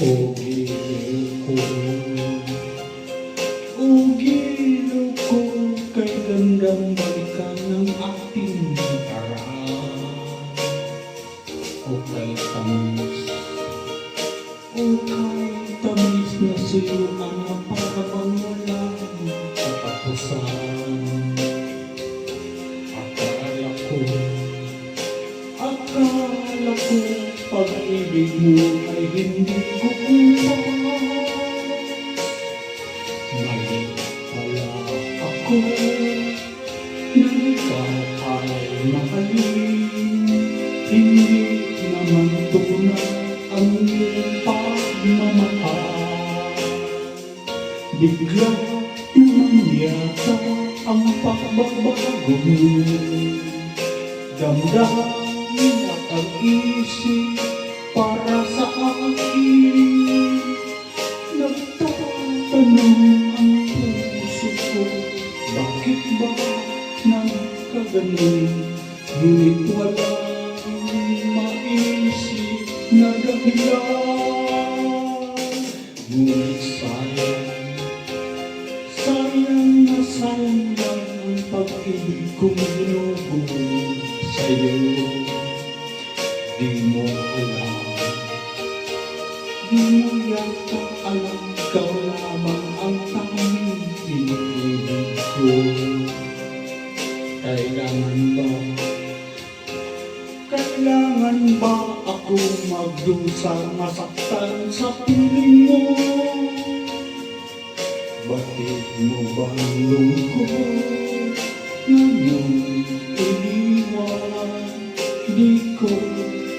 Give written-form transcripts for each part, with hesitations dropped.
O giliw ko kay gandang balikan ng ating nakaraan. O kay tamis na sa'yo ang napakabang walang katapusan. Akala ko pag-ibig mo ay hindi ko upang. Mali pala ako na ikaw ay mahalin. Hindi naman tunay ang iyong pagmamahal. Bigla naman yata ang pagbabago mo. Damdamin at ang isip para sa akin. Nagtatanong ang puso ko, bakit ba nagkaganon? Ngunit walang maisip na dahilan. Ngunit sayang na sayang lang ang pag-ibig kong binubuo sa'yo. Di mo yata alam, ikaw lamang ang tanging iniibig ko. Kailangan ba ako magdusa, masaktan sa piling mo? Batid mo bang lungkot ngayong iniwan? Di ko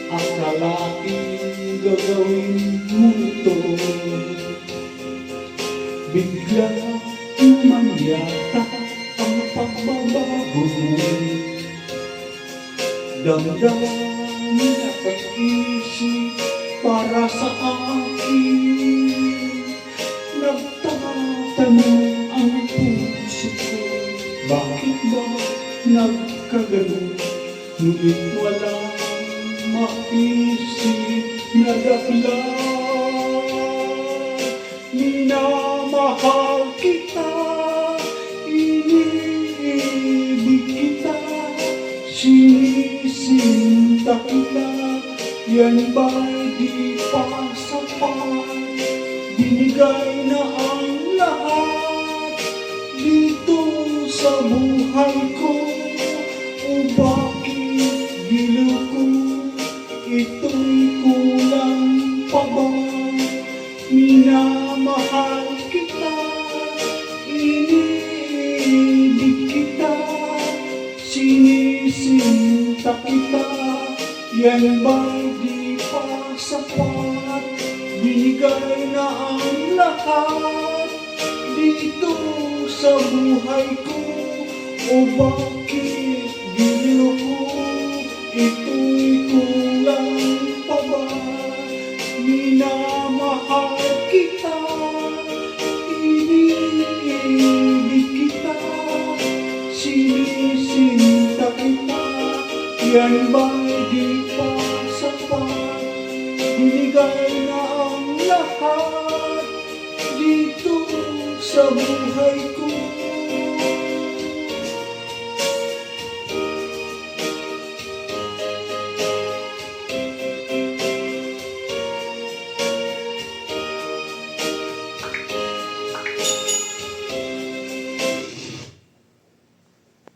akalain gagawin mo ito. Bigla naman yata ang pagbabago mo. Damdamin at pag-isip para sa akin. Nagtatanong ang puso ko, bakit ba nagkaganon? Ngunit walang maisip na dahilan. Minamahal kita, iniibig kita, sinisinta kita. Yan ba'y di pa sapat? Binigay na ang lahat dito sa buhay ko. O bakit giliw ko, ito'y kulang pa ba? Minamahal kita, iniibig kita, sinisinta kita. Yan ba'y di pa sapat? Binigay na ang lahat dito sa buhay ko. O bakit giliw ko, ito'y kulang pa ba? Minamahal kita, iniibig kita, sinisinta kita. Yan ba'y di pa sapat? Binigay na ang lahat dito sa buhay ko.